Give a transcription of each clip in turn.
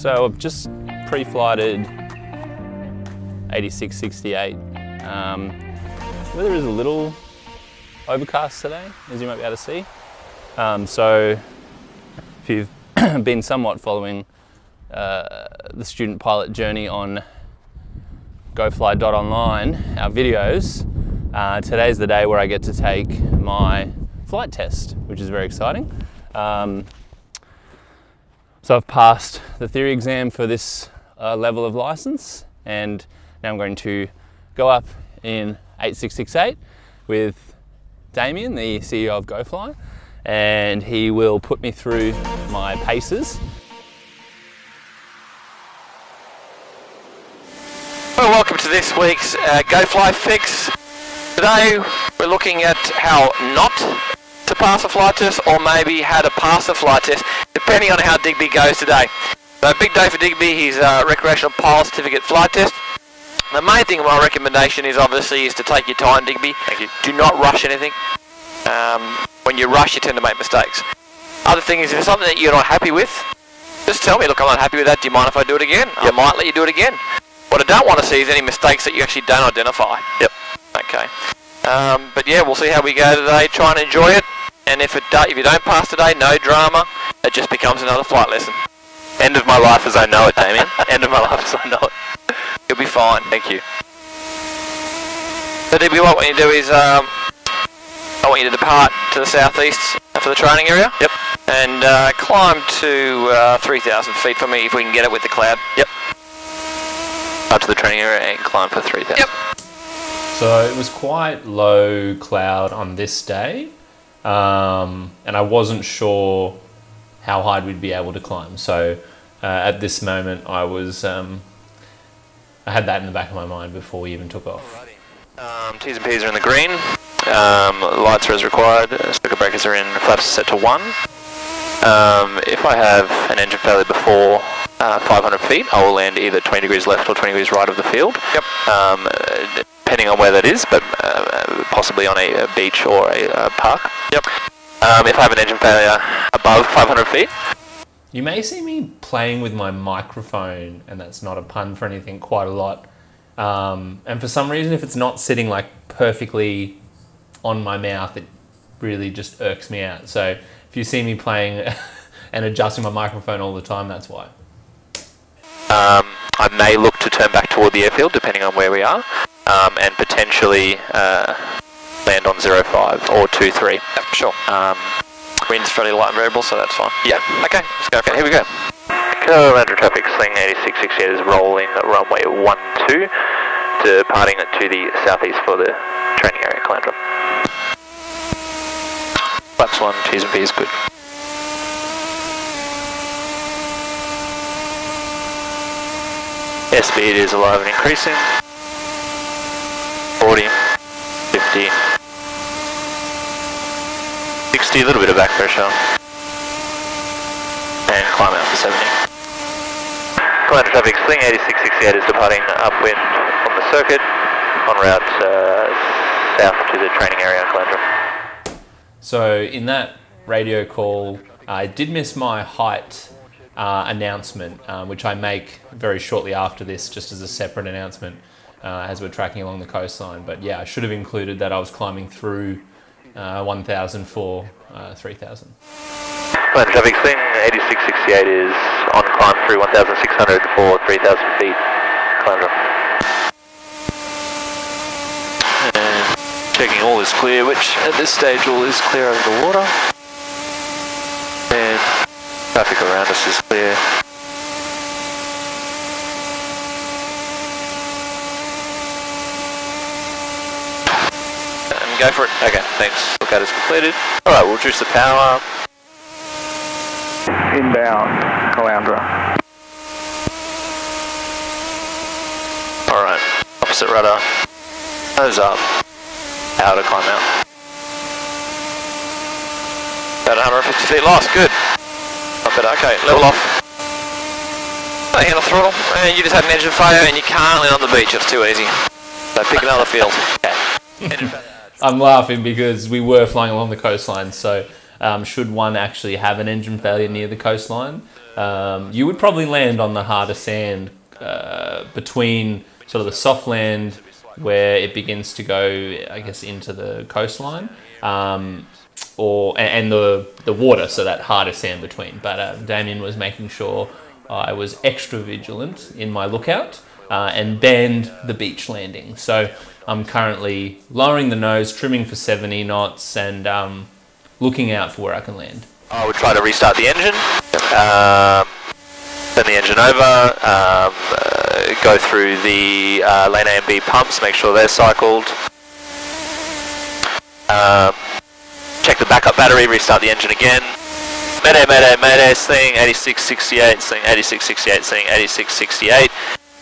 So I've just pre-flighted 8668. Weather is a little overcast today, as you might be able to see. So if you've been somewhat following the student pilot journey on GoFly.online, our videos, today's the day where I get to take my flight test, which is very exciting. So I've passed the theory exam for this level of license, and now I'm going to go up in 8668 with Damien, the CEO of GoFly, and he will put me through my paces. Well, welcome to this week's GoFly Fix. Today we're looking at how not to pass a flight test, or maybe how to pass a flight test, depending on how Digby goes today. So big day for Digby, he's a recreational pilot certificate flight test. The main thing, my recommendation is obviously to take your time, Digby. Thank you. Do not rush anything. When you rush, you tend to make mistakes. Other thing is, if it's something that you're not happy with, just tell me, look, I'm not happy with that, do you mind if I do it again? Yep. I might let you do it again. What I don't want to see is any mistakes that you actually don't identify. Yep. Okay. But yeah, we'll see how we go today. Try and enjoy it. And if you don't pass today, no drama. It just becomes another flight lesson. End of my life as I know it, Damien. End of my life as I know it. You'll be fine. Thank you. So Digby, what I want you to do is, I want you to depart to the southeast for the training area. Yep. And climb to 3,000 feet for me if we can get it with the cloud. Yep. Up to the training area and climb for 3,000. Yep. So it was quite low cloud on this day, and I wasn't sure how high we'd be able to climb. So at this moment, I was I had that in the back of my mind before we even took off. Alrighty. T's and P's are in the green. Lights are as required. Circuit breakers are in. Flaps are set to 1. If I have an engine failure before 500 feet, I will land either 20 degrees left or 20 degrees right of the field. Yep. Depending on where that is, but possibly on a beach or a park. Yep. If I have an engine failure above 500 feet. You may see me playing with my microphone, and that's not a pun for anything, quite a lot. And for some reason, if it's not sitting like perfectly on my mouth, it really just irks me out. So if you see me playing and adjusting my microphone all the time, that's why. I may look to turn back toward the airfield, depending on where we are, and potentially land on 05 or 23. Yep, sure. Wind's fairly light and variable, so that's fine. Yeah. Okay, let's go for it. Here we go. Commander traffic, Sling 8668 is rolling runway 12, departing to the southeast for the training area, Calandra. Flaps 1, T's and P's, good. Airspeed is alive and increasing. 40, 50, 60, a little bit of back pressure. And climb out for 70. Calandra traffic, Sling 8668 is departing upwind from the circuit, en route south to the training area, Calandra. So in that radio call, I did miss my height announcement, which I make very shortly after this, just as a separate announcement as we're tracking along the coastline. But yeah, I should have included that I was climbing through 1,000 for 3,000. Calandra traffic, Sling 8668 is on climb through 1,600 for 3,000 feet, Calandra. And checking all is clear, which at this stage all is clear over the water. And traffic around us is clear. And go for it. Okay, thanks. Lookout is completed. Alright, we'll reduce the power. Inbound, Calandra. Alright, opposite rudder. Nose up. How to climb out. About 150 feet lost, good. Not bad, okay, level off. Hand on the throttle, and you just had an engine failure and you can't land on the beach, it's too easy. So pick another field. Okay. I'm laughing because we were flying along the coastline, so should one actually have an engine failure near the coastline, you would probably land on the harder sand between sort of the soft land where it begins to go, I guess, into the coastline, and the water, so that harder sand between. But Damien was making sure I was extra vigilant in my lookout and banned the beach landing. So I'm currently lowering the nose, trimming for 70 knots, and looking out for where I can land. I would try to restart the engine, turn the engine over, go through the lane A and B pumps, make sure they're cycled, check the backup battery, restart the engine again. Mayday, mayday, mayday, sling 8668, sling 8668, sling 8668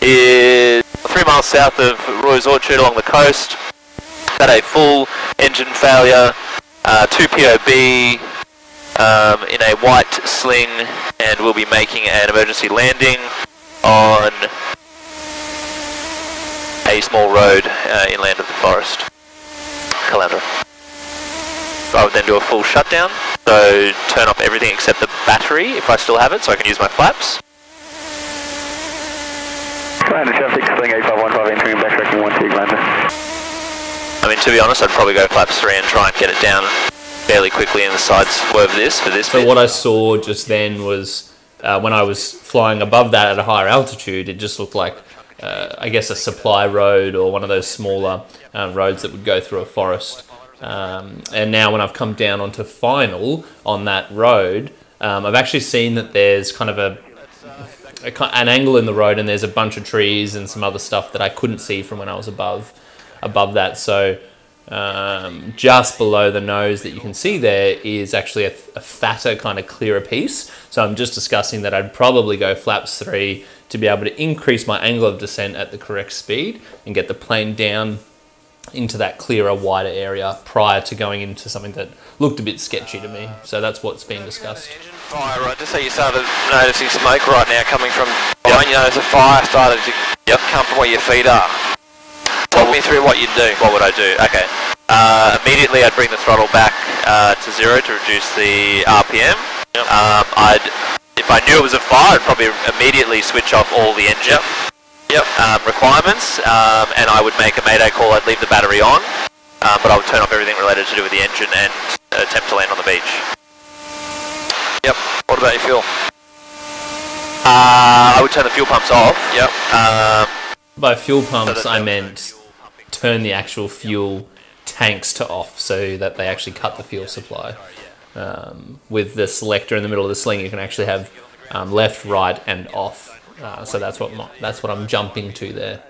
is 3 miles south of Roy's Orchard along the coast. Had a full engine failure, 2 POB in a white sling, and we'll be making an emergency landing on a small road inland of the forest, Calandra. I would then do a full shutdown, so turn off everything except the battery if I still have it, so I can use my flaps. Calandra traffic, sling 8515 entering backtracking 12 Calandra. I mean, to be honest, I'd probably go flaps 3 and try and get it down fairly quickly in the side swerve for this So bit. what I saw just then was when I was flying above that at a higher altitude, it just looked like, I guess, a supply road or one of those smaller roads that would go through a forest. And now when I've come down onto final on that road, I've actually seen that there's kind of an angle in the road, and there's a bunch of trees and some other stuff that I couldn't see from when I was above that. So just below the nose that you can see there is actually a fatter, kind of clearer piece. So I'm just discussing that I'd probably go flaps 3 to be able to increase my angle of descent at the correct speed and get the plane down into that clearer, wider area prior to going into something that looked a bit sketchy to me. So that's what's being discussed. Engine fire, right? Just so you started noticing smoke right now coming from behind. You notice a fire started to come from where your feet are. Talk me through what you'd do. What would I do? Okay. Immediately I'd bring the throttle back to 0 to reduce the RPM. If I knew it was a fire, I'd probably immediately switch off all the engine requirements, and I would make a mayday call. I'd leave the battery on, but I would turn off everything related to do with the engine and attempt to land on the beach. Yep. What about your fuel? I would turn the fuel pumps off. Yep. By fuel pumps, I meant turn the actual fuel tanks to off so that they actually cut the fuel supply. With the selector in the middle of the sling, you can actually have left, right, and off. So that's what I'm jumping to there.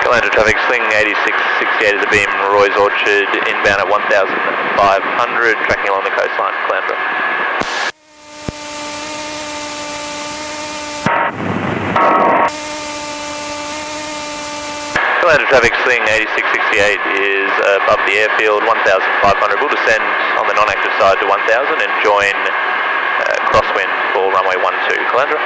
Calandra traffic, sling 8668 is a beam, Roy's Orchard, inbound at 1500, tracking along the coastline, Calandra. Calandra traffic, sling 8668 is above the airfield, 1500. We'll descend on the non-active side to 1000 and join crosswind for runway 12, Calandra.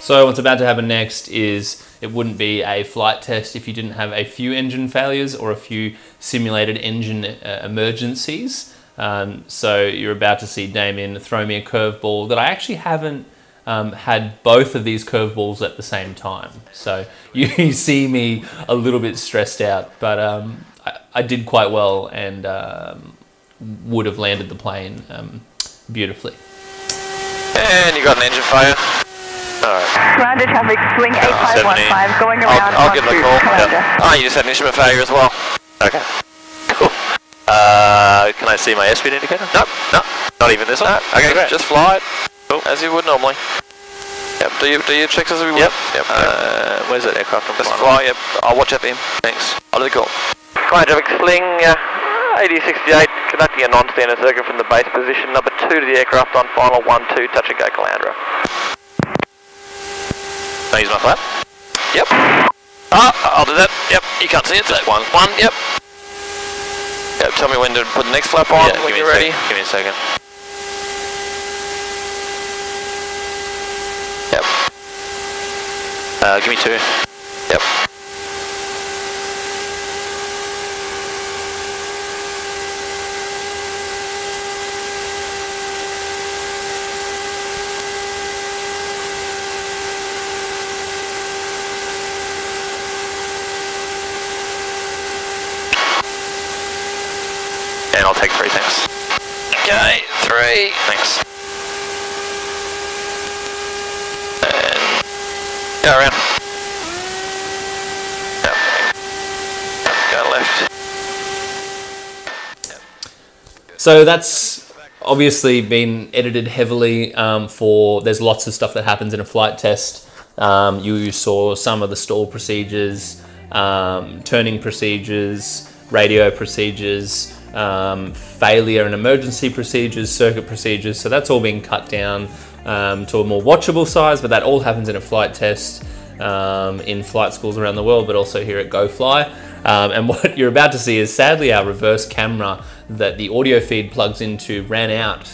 So what's about to happen next is it wouldn't be a flight test if you didn't have a few engine failures or a few simulated engine emergencies. So you're about to see Damien throw me a curveball that I actually haven't had both of these curveballs at the same time. So you see me a little bit stressed out, but I did quite well and would have landed the plane beautifully. And you got an engine failure. Alright. Calandra traffic, swing 8515, going around. I'll give it a call. Yep. Oh, you just had an instrument failure as well. Okay. Cool. Can I see my airspeed indicator? Nope. No. Not even this one? No. Okay, great. Just fly it. Cool. As you would normally. Yep. Do you checks as we would? Yep. Yep. Where's that aircraft? Just fly. Yep. I'll watch that beam. Thanks. I'll do the call. Calandra traffic, sling 8068, conducting a non-standard circuit from the base position. Number 2 to the aircraft on final 12, touch and go, Calandra. Can I use my flap? Yep. I'll do that. Yep. You can't see it. So 1, yep. Yep. Tell me when to put the next flap on when you're ready. Give me a second. Yep. Give me 2. Yep. And I'll take 3, thanks. Okay, 3, thanks. And go around. Go left. So that's obviously been edited heavily there's lots of stuff that happens in a flight test. You saw some of the stall procedures, turning procedures, radio procedures, failure and emergency procedures, circuit procedures. So that's all been cut down to a more watchable size, but that all happens in a flight test in flight schools around the world, but also here at GoFly. And what you're about to see is sadly our reverse camera that the audio feed plugs into ran out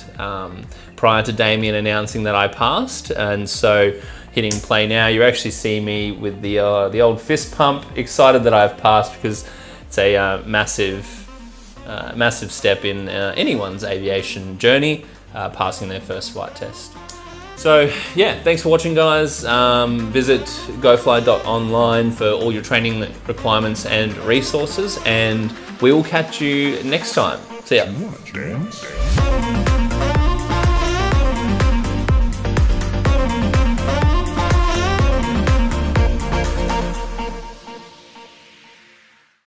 prior to Damien announcing that I passed. And so hitting play now, you actually see me with the old fist pump, excited that I've passed, because it's a massive step in anyone's aviation journey, passing their first flight test. So yeah, thanks for watching, guys. Visit gofly.online for all your training requirements and resources, and we will catch you next time. See ya.